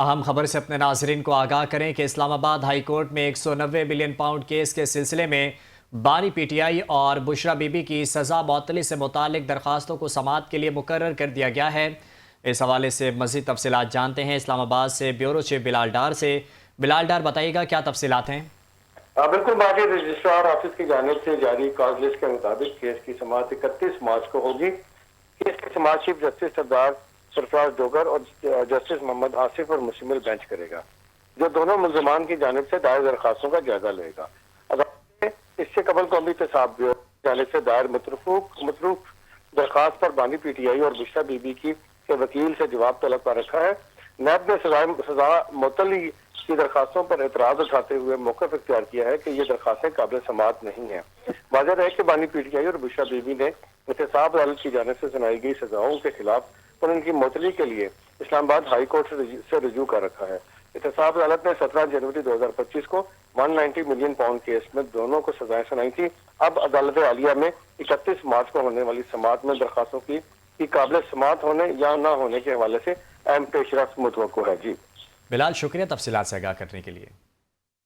اہم خبر سے اپنے ناظرین کو آگاہ کریں کہ اسلام آباد ہائی کورٹ میں 190 ملین پاؤنڈ کیس کے سلسلے میں بانی پی ٹی آئی اور بشرا بی بی کی سزا معطلی سے متعلق درخواستوں کو سماعت کے لیے مقرر کر دیا گیا ہے۔ اس حوالے سے مزید تفصیلات جانتے ہیں اسلام آباد سے بیورو چیف بلال ڈار سے۔ بلال ڈار بتائیے گا کیا تفصیلات ہیں؟ بالکل باقی رجسٹرار آفس کی جانب سے جاری کاز لسٹ کے مطابق کیس کی سماعت 31 مارچ کو ہوگی۔ کیس کی سماعت چیف جسٹس سردار سرفراز ڈوگر اور جسٹس محمد آصف پر مشتمل بینچ کرے گا، جو دونوں ملزمان کی جانب سے دائر درخواستوں کا جائزہ لے گا۔ عدالت نے اس سے قبل قومی احتساب بیورو کی جانب سے دائر متروک درخواست پر بانی پی ٹی آئی اور بشرا بی بی کے وکیل سے جواب طلب کر رکھا ہے۔ نیب نے سزا معطلی کی درخواستوں پر اعتراض اٹھاتے ہوئے موقف اختیار کیا ہے کہ یہ درخواستیں قابل سماعت نہیں ہیں۔ واضح ہے کہ بانی پی ٹی آئی اور بشرا بی بی نے احتساب عدالت کی جانب سے سنائی گئی سزاؤں کے خلاف اور ان کی معطلی کے لیے اسلام آباد ہائی کورٹ سے رجوع کر رکھا ہے۔ احتساب عدالت نے 17 جنوری 2025 کو 190 ملین پاؤنڈ کیس میں دونوں کو سزائیں سنائی تھی۔ اب عدالت عالیہ میں 31 مارچ کو ہونے والی سماعت میں درخواستوں کی قابل سماعت ہونے یا نہ ہونے کے حوالے سے اہم پیش رفت متوقع ہے۔ بلال شکریہ تفصیلات سے آگاہ کرنے کے لیے۔